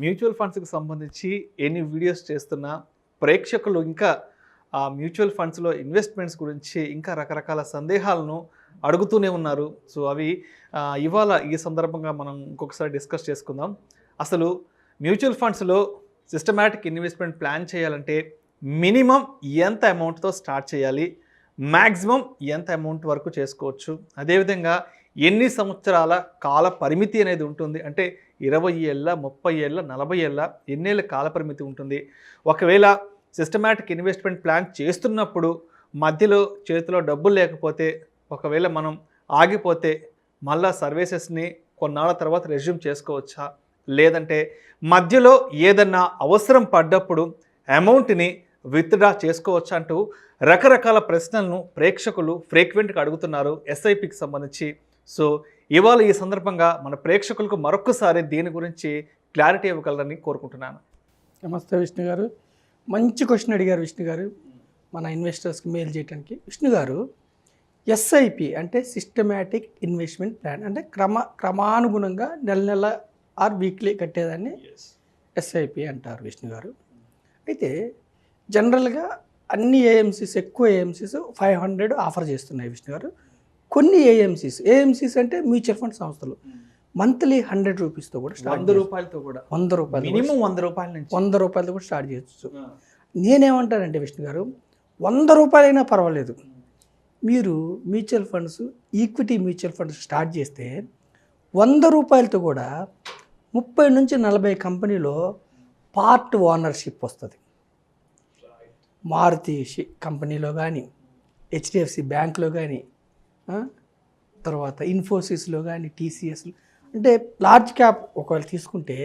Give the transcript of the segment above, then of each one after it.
Mutual ఫండ్స్కి సంబంధించి ఎన్ని వీడియోస్ చేస్తున్నా ప్రేక్షకులు ఇంకా ఆ మ్యూచువల్ ఫండ్స్లో ఇన్వెస్ట్మెంట్స్ గురించి ఇంకా రకరకాల సందేహాలను అడుగుతూనే ఉన్నారు. సో అవి ఇవాళ ఈ సందర్భంగా మనం ఇంకొకసారి డిస్కస్ చేసుకుందాం. అసలు మ్యూచువల్ ఫండ్స్లో సిస్టమాటిక్ ఇన్వెస్ట్మెంట్ ప్లాన్ చేయాలంటే మినిమం ఎంత అమౌంట్తో స్టార్ట్ చేయాలి, మ్యాక్సిమం ఎంత అమౌంట్ వరకు చేసుకోవచ్చు, అదేవిధంగా ఎన్ని సంవత్సరాల కాల పరిమితి అనేది ఉంటుంది, అంటే 20 ఏళ్ళ 30 ఏళ్ళ 40 ఏళ్ళ ఎన్నేళ్ళ కాల పరిమితి ఉంటుంది. ఒకవేళ సిస్టమాటిక్ ఇన్వెస్ట్మెంట్ ప్లాన్ చేస్తున్నప్పుడు మధ్యలో చేతిలో డబ్బులు లేకపోతే, ఒకవేళ మనం ఆగిపోతే మళ్ళా సర్వీసెస్ని కొన్నాళ్ళ తర్వాత రెజ్యూమ్ చేసుకోవచ్చా, లేదంటే మధ్యలో ఏదన్నా అవసరం పడ్డప్పుడు అమౌంట్ని విత్డ్రా చేసుకోవచ్చా అంటూ రకరకాల ప్రశ్నలను ప్రేక్షకులు ఫ్రీక్వెంట్గా అడుగుతున్నారు ఎస్ఐపికి సంబంధించి. సో ఇవాళ ఈ సందర్భంగా మన ప్రేక్షకులకు మరొకసారి దీని గురించి క్లారిటీ ఇవ్వగలరని కోరుకుంటున్నాను. నమస్తే విష్ణు గారు, మంచి క్వశ్చన్ అడిగారు విష్ణు గారు. మన ఇన్వెస్టర్స్కి మెయిల్ చేయడానికి విష్ణు గారు, ఎస్ఐపి అంటే సిస్టమాటిక్ ఇన్వెస్ట్మెంట్ ప్లాన్, అంటే క్రమానుగుణంగా నెల ఆర్ వీక్లీ కట్టేదాన్ని ఎస్ఐపి అంటారు విష్ణు గారు. అయితే జనరల్గా అన్ని ఏఎంసీస్, ఎక్కువ ఏఎంసీస్ 500 ఆఫర్ చేస్తున్నాయి విష్ణు గారు. కొన్ని ఏఎంసీస్ అంటే మ్యూచువల్ ఫండ్ సంస్థలు మంత్లీ 100 రూపీస్తో కూడా స్టార్ట్, 100 రూపాయలతో కూడా, 100 రూపాయలు మినిమం 100 రూపాయల నుంచి 100 రూపాయలతో కూడా స్టార్ట్ చేయొచ్చు. నేనేమంటానంటే విష్ణు గారు, 100 రూపాయలైనా పర్వాలేదు, మీరు mutual funds, equity mutual funds start చేస్తే 100 రూపాయలతో కూడా 30 నుంచి 40 కంపెనీలో పార్ట్ ఓనర్షిప్ వస్తుంది. మారుతి కంపెనీలో కానీ, హెచ్డిఎఫ్సి బ్యాంక్లో కానీ, తర్వాత ఇన్ఫోసిస్లో కానీ, టీసీఎస్లో, అంటే లార్జ్ క్యాప్ ఒకవేళ తీసుకుంటే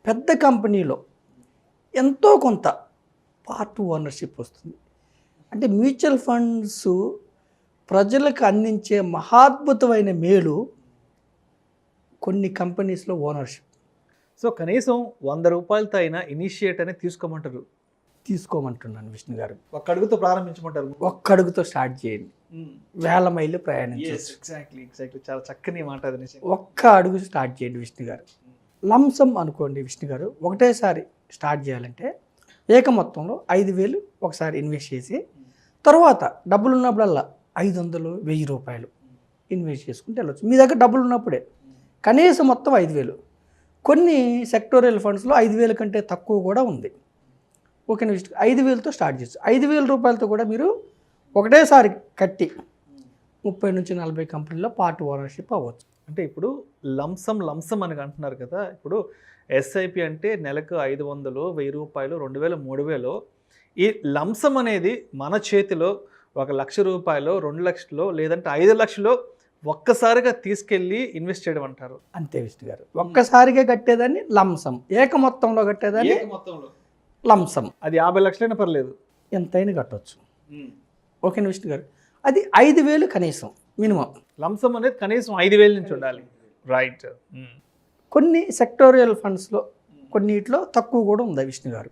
పెద్ద కంపెనీలో ఎంతో కొంత పార్ట్ ఓనర్షిప్ వస్తుంది. అంటే మ్యూచువల్ ఫండ్స్ ప్రజలకు అందించే మహాద్భుతమైన మేలు కొన్ని కంపెనీస్లో ఓనర్షిప్. సో కనీసం 100 రూపాయలతో అయినా ఇనిషియేట్ అనేది తీసుకోమంటున్నాను విష్ణు గారు. ఒక్క అడుగుతో ప్రారంభించమంటారు. ఒక్క అడుగుతో స్టార్ట్ చేయండి, వేల మైళ్ళు ప్రయాణించవచ్చు. ఎగ్జాక్ట్లీ చాలా చక్కని మాట అది. ఒక్క అడుగు స్టార్ట్ చేయండి విష్ణు గారు. లంసమ్ అనుకోండి విష్ణు గారు, ఒకటేసారి స్టార్ట్ చేయాలంటే ఏక మొత్తంలో 5,000 ఒకసారి ఇన్వెస్ట్ చేసి, తర్వాత డబ్బులు ఉన్నప్పుడల్లా 500, 1000 రూపాయలు ఇన్వెస్ట్ చేసుకుంటే వెళ్ళచ్చు. మీ దగ్గర డబ్బులు ఉన్నప్పుడే కనీసం మొత్తం 5,000. కొన్ని సెక్టోరియల్ ఫండ్స్లో 5,000 కంటే తక్కువ కూడా ఉంది. ఓకే, 5,000తో స్టార్ట్ చేయొచ్చు. 5,000 రూపాయలతో కూడా మీరు ఒకటేసారి కట్టి 30 నుంచి 40 కంపెనీలో పార్ట్ ఓనర్షిప్ అవ్వచ్చు. అంటే ఇప్పుడు లంసమ్ అని అంటున్నారు కదా, ఇప్పుడు ఎస్ఐపి అంటే నెలకు 500, 1000 రూపాయలు, 2,000, 3,000. ఈ లంసమ్ అనేది మన చేతిలో 1,00,000 రూపాయలు, 2 లక్షలు, లేదంటే 5 లక్షలు ఒక్కసారిగా తీసుకెళ్ళి ఇన్వెస్ట్ చేయడం అంటారు. అంతే విష్ణు గారు, ఒక్కసారిగా కట్టేదాన్ని లంసమ్, ఏక మొత్తంలో కట్టేదాన్ని లంసమ్. అది 50 లక్షలైనా పర్లేదు, ఎంతైనా కట్టవచ్చు. ఓకే విష్ణు గారు, అది 5,000 కనీసం మినిమం. లంసమ్ అనేది కనీసం 5,000 నుంచి ఉండాలి. రైట్. కొన్ని సెక్టోరియల్ ఫండ్స్లో కొన్నిట్లో తక్కువ కూడా ఉంది విష్ణు గారు.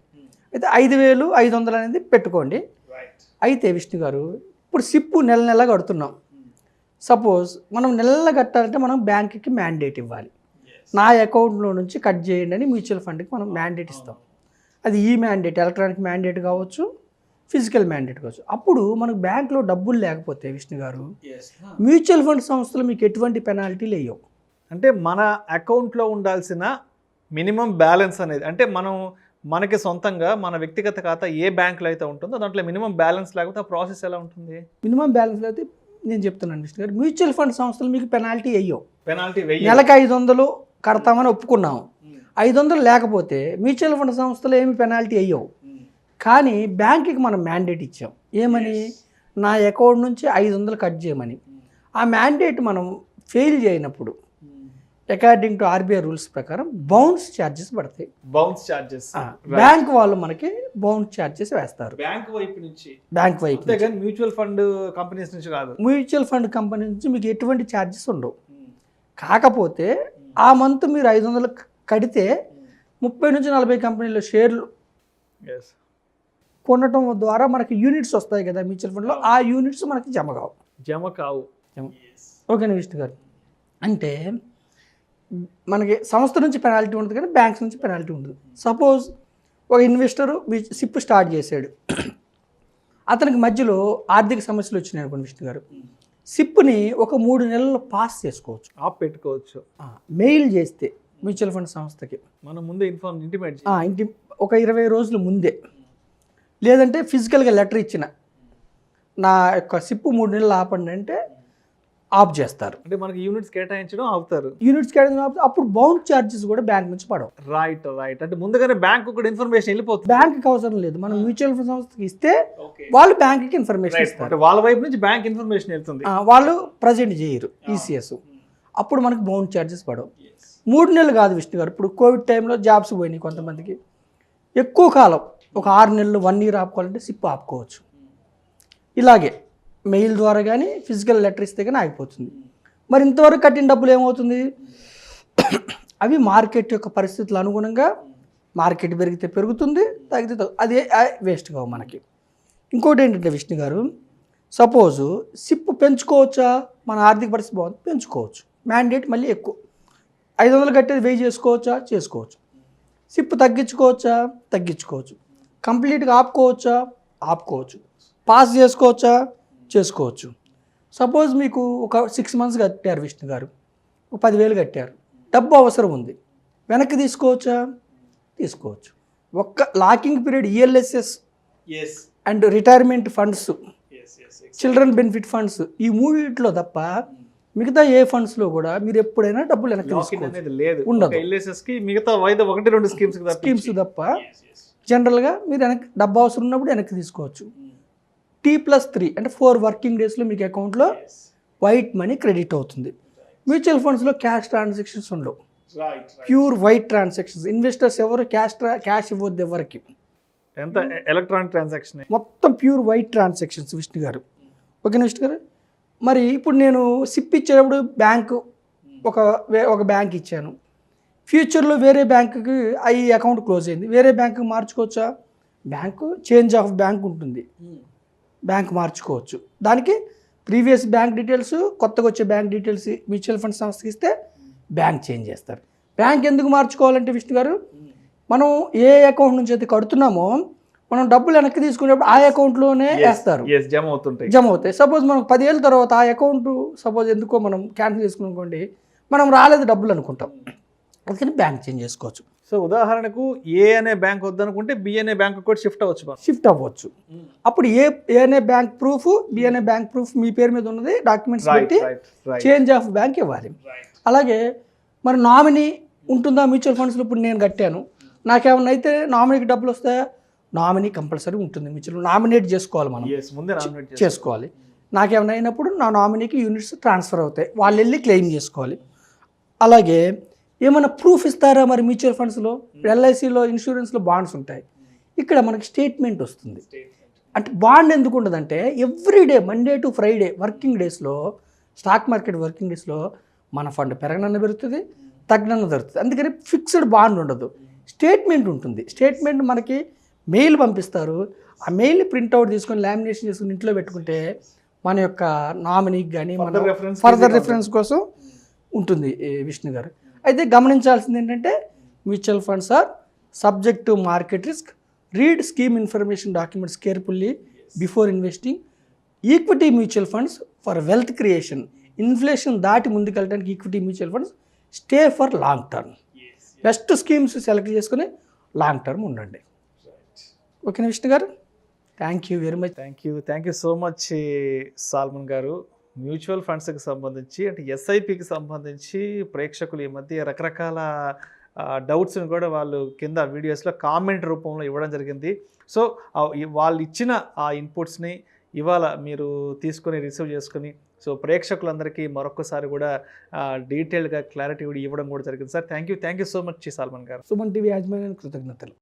అయితే 5,500 అనేది పెట్టుకోండి. అయితే విష్ణు గారు, ఇప్పుడు సిప్పు నెల కడుతున్నాం. సపోజ్ మనం నెల కట్టాలంటే మనం బ్యాంక్కి మ్యాండేట్ ఇవ్వాలి. నా అకౌంట్లో నుంచి కట్ చేయండి అని మ్యూచువల్ ఫండ్కి మనం మ్యాండేట్ ఇస్తాం. అది ఈ మ్యాండేట్ ఎలక్ట్రానిక్ మ్యాండేట్ కావచ్చు, ఫిజికల్ మ్యాండేట్ కావచ్చు. అప్పుడు మనకు బ్యాంక్లో డబ్బులు లేకపోతే విష్ణు గారు, మ్యూచువల్ ఫండ్ సంస్థలు మీకు ఎటువంటి పెనాల్టీలు వేయవు. అంటే మన అకౌంట్లో ఉండాల్సిన మినిమం బ్యాలెన్స్ అనేది, అంటే మనకి సొంతంగా మన వ్యక్తిగత ఖాతా ఏ బ్యాంకులో అయితే ఉంటుందో దాంట్లో మినిమం బ్యాలెన్స్ లేకపోతే ఆ ప్రాసెస్ ఎలా ఉంటుంది? మినిమం బ్యాలెన్స్ అయితే నేను చెప్తున్నాను విష్ణు గారు, మ్యూచువల్ ఫండ్ సంస్థలు మీకు పెనాల్టీ వేయవు. నెలకి 500 కడతామని ఒప్పుకున్నాము, 500 లేకపోతే మ్యూచువల్ ఫండ్ సంస్థలు ఏమి పెనాల్టీ వేయవు. కానీ బ్యాంకుకి మనం మ్యాండేట్ ఇచ్చాం, ఏమని, నా అకౌంట్ నుంచి 500 కట్ చేయమని. ఆ మ్యాండేట్ మనం ఫెయిల్ చేయనప్పుడు అకార్డింగ్ టు ఆర్బీఐ రూల్స్ ప్రకారం బౌన్స్ ఛార్జెస్ పడతాయి. బ్యాంక్ వాళ్ళు మనకి బౌన్స్ ఛార్జెస్ వేస్తారు, బ్యాంక్ వైపు నుంచి. మ్యూచువల్ ఫండ్ కంపెనీస్ నుంచి కాదు. మ్యూచువల్ ఫండ్ కంపెనీ నుంచి మీకు ఎటువంటి ఛార్జెస్ ఉండవు. కాకపోతే ఆ మంత్ మీరు 500 కడితే 30 నుంచి 40 కంపెనీలో షేర్లు కొనటం ద్వారా మనకి యూనిట్స్ వస్తాయి కదా మ్యూచువల్ ఫండ్లో, ఆ యూనిట్స్ మనకి జమ కావు. ఓకేనా విష్ణు గారు, అంటే మనకి సంస్థ నుంచి పెనాల్టీ ఉంటుంది కానీ బ్యాంక్స్ నుంచి పెనాల్టీ ఉంటుంది. సపోజ్ ఒక ఇన్వెస్టరు సిప్ స్టార్ట్ చేశాడు, అతనికి మధ్యలో ఆర్థిక సమస్యలు వచ్చినాయి అనుకోండి విష్ణు గారు, సిప్ని ఒక 3 నెలల్లో పాస్ చేసుకోవచ్చు, ఆప్ పెట్టుకోవచ్చు. మెయిల్ చేస్తే మ్యూచువల్ ఫండ్ సంస్థకి మనం ముందే ఇంటిమేట్ ఒక 20 రోజుల ముందే, లేదంటే ఫిజికల్గా లెటర్ ఇచ్చిన నా యొక్క సిప్ 3 నెలలు ఆపండి అంటే ఆఫ్ చేస్తారు. అంటే మనకి యూనిట్స్ కేటాయించడం ఆపుతారు. యూనిట్స్ కేటాయించడం అప్పుడు బౌండ్ ఛార్జెస్ కూడా బ్యాంక్ నుంచి పడవు. రైట్. అంటే ముందుగానే బ్యాంక్ కూడా ఇన్ఫర్మేషన్ వెళ్ళిపోతుంది. బ్యాంక్కి అవసరం లేదు, మనం మ్యూచువల్ ఫండ్ సంస్థకి ఇస్తే వాళ్ళు బ్యాంక్కి ఇన్ఫర్మేషన్ ఇస్తారు. వాళ్ళ వైపు నుంచి బ్యాంక్ ఇన్ఫర్మేషన్ వెళ్తుంది, వాళ్ళు ప్రజెంట్ చేయరు ఈసీఎస్, అప్పుడు మనకు బౌండ్ ఛార్జెస్ పడవు. 3 నెలలు కాదు విష్ణు గారు, ఇప్పుడు కోవిడ్ టైంలో జాబ్స్ పోయినాయి కొంతమందికి, ఎక్కువ కాలం ఒక 6 నెలలు 1 year ఆపుకోవాలంటే సిప్ ఆపుకోవచ్చు. ఇలాగే మెయిల్ ద్వారా కానీ ఫిజికల్ లెటర్ ఇస్తే కానీ ఆగిపోతుంది. మరి ఇంతవరకు కట్టిన డబ్బులు ఏమవుతుంది? అవి మార్కెట్ యొక్క పరిస్థితులు అనుగుణంగా మార్కెట్ పెరిగితే పెరుగుతుంది, తగ్గితే అదే వేస్ట్ కావు మనకి. ఇంకోటి ఏంటంటే విష్ణు గారు, సపోజు సిప్ పెంచుకోవచ్చా? మన ఆర్థిక పరిస్థితి బాగుంది, పెంచుకోవచ్చు. మ్యాండేట్ మళ్ళీ ఎక్కువ 500 కట్టేది 1000 చేసుకోవచ్చా? చేసుకోవచ్చు. సిప్ తగ్గించుకోవచ్చా? తగ్గించుకోవచ్చు. కంప్లీట్గా ఆపుకోవచ్చా? ఆపుకోవచ్చు. పాస్ చేసుకోవచ్చా? చేసుకోవచ్చు. సపోజ్ మీకు ఒక 6 months కట్టారు విష్ణు గారు, ఒక 10,000 కట్టారు, డబ్బు అవసరం ఉంది, వెనక్కి తీసుకోవచ్చా? తీసుకోవచ్చు. ఒక్క locking period ELSS and retirement funds, children benefit funds, ఈ 3 తప్ప మిగతా ఏ ఫండ్స్లో కూడా మీరు ఎప్పుడైనా డబ్బులు వెనక్కి తీసుకోవచ్చు, ఉండదు. మిగతా 1-2 స్కీమ్స్ తప్ప జనరల్గా మీరు డబ్బు అవసరం ఉన్నప్పుడు వెనక్కి తీసుకోవచ్చు. T+3 అంటే 4 working daysలో మీకు అకౌంట్లో వైట్ మనీ క్రెడిట్ అవుతుంది. మ్యూచువల్ ఫండ్స్లో క్యాష్ ట్రాన్సాక్షన్స్ ఉండవు, ప్యూర్ వైట్ ట్రాన్సాక్షన్స్. ఇన్వెస్టర్స్ ఎవరు క్యాష్ ఇవ్వద్దు ఎవరికి, ఎంత ఎలక్ట్రానిక్ ట్రాన్సాక్షన్, మొత్తం ప్యూర్ వైట్ ట్రాన్సాక్షన్స్ విష్ణు గారు. ఓకేనా విష్ణు గారు? మరి ఇప్పుడు నేను సిప్ ఇచ్చేటప్పుడు బ్యాంకు ఒక బ్యాంక్ ఇచ్చాను, ఫ్యూచర్లో వేరే బ్యాంకుకి ఈ అకౌంట్ క్లోజ్ అయింది, వేరే బ్యాంకుకి మార్చుకోవచ్చా? బ్యాంకు చేంజ్ ఆఫ్ బ్యాంక్ ఉంటుంది, బ్యాంక్ మార్చుకోవచ్చు. దానికి ప్రీవియస్ బ్యాంక్ డీటెయిల్స్, కొత్తగా వచ్చే బ్యాంక్ డీటెయిల్స్ మ్యూచువల్ ఫండ్ సంస్థకి ఇస్తే బ్యాంక్ చేంజ్ చేస్తారు. బ్యాంక్ ఎందుకు మార్చుకోవాలంటే విష్ణు గారు, మనం ఏ అకౌంట్ నుంచి అయితే కడుతున్నామో మనం డబ్బులు వెనక్కి తీసుకునేప్పుడు ఆ అకౌంట్లోనే వేస్తారు, జమ అవుతాయి. సపోజ్ మనకు 10 ఏళ్ళ తర్వాత ఆ అకౌంట్ సపోజ్ ఎందుకో మనం క్యాన్సిల్ చేసుకునుకోండి, మనం రాలేదు డబ్బులు అనుకుంటాం, అందుకని బ్యాంక్ చేంజ్ చేసుకోవచ్చు. సో ఉదాహరణకు ఏ అనే బ్యాంక్ వద్దనుకుంటే బి అనే బ్యాంక్ కూడా షిఫ్ట్ అవ్వచ్చు. అప్పుడు ఏ అనే బ్యాంక్ ప్రూఫ్, బి అనే బ్యాంక్ ప్రూఫ్ మీ పేరు మీద ఉన్నది డాక్యుమెంట్స్ పెట్టి చేంజ్ ఆఫ్ బ్యాంక్ ఇవ్వాలి. అలాగే మరి నామినీ ఉంటుందా మ్యూచువల్ ఫండ్స్లో? ఇప్పుడు నేను కట్టాను, నాకేమన్నా అయితే నామినీకి డబ్బులు వస్తాయా? నామినీ కంపల్సరీ ఉంటుంది. మ్యూచువల్ నామినేట్ చేసుకోవాలి, మనం చేసుకోవాలి. నాకేమైనా అయినప్పుడు నా నామినీకి యూనిట్స్ ట్రాన్స్ఫర్ అవుతాయి, వాళ్ళు వెళ్ళి క్లెయిమ్ చేసుకోవాలి. అలాగే ఏమైనా ప్రూఫ్ ఇస్తారా మరి మ్యూచువల్ ఫండ్స్లో? ఎల్ఐసిలో, ఇన్సూరెన్స్లో బాండ్స్ ఉంటాయి, ఇక్కడ మనకి స్టేట్మెంట్ వస్తుంది. అంటే బాండ్ ఎందుకు ఉండదంటే everyday Monday to Friday working డేస్లో, స్టాక్ మార్కెట్ వర్కింగ్ డేస్లో మన ఫండ్ పెరగనన్న పెరుగుతుంది, తగ్గనన్న జరుగుతుంది. అందుకని ఫిక్స్డ్ బాండ్ ఉండదు, స్టేట్మెంట్ ఉంటుంది. స్టేట్మెంట్ మనకి మెయిల్ పంపిస్తారు, ఆ మెయిల్ని ప్రింట్అవుట్ తీసుకొని లామినేషన్ చేసుకుని ఇంట్లో పెట్టుకుంటే మన యొక్క నామినీకి కానీ మన ఫర్దర్ రెఫరెన్స్ కోసం ఉంటుంది విష్ణు గారు. అయితే గమనించాల్సింది ఏంటంటే mutual funds are subject to market risk, read scheme information documents carefully before investing. Equity mutual funds for wealth creation, inflation దాటి ముందుకెళ్ళడానికి equity mutual funds stay for long term. Best schemes select చేసుకుని long term ఉండండి. ఓకేనా Vishnu garu? Thank you very much. Thank you so much Salman garu. Mutual ఫండ్స్కి సంబంధించి అంటే ఎస్ఐపికి సంబంధించి ప్రేక్షకులు ఈ మధ్య రకరకాల డౌట్స్ని కూడా వాళ్ళు కింద వీడియోస్లో కామెంట్ రూపంలో ఇవ్వడం జరిగింది. సో వాళ్ళు ఇచ్చిన ఆ ఇన్పుట్స్ని ఇవాళ మీరు తీసుకొని రిసీవ్ చేసుకొని సో ప్రేక్షకులందరికీ మరొకసారి కూడా డీటెయిల్గా క్లారిటీ ఇవ్వడం కూడా జరిగింది. Sir thank you so much Salman గారు. సుమన్ టీవీ యాజమాన్యానికి కృతజ్ఞతలు.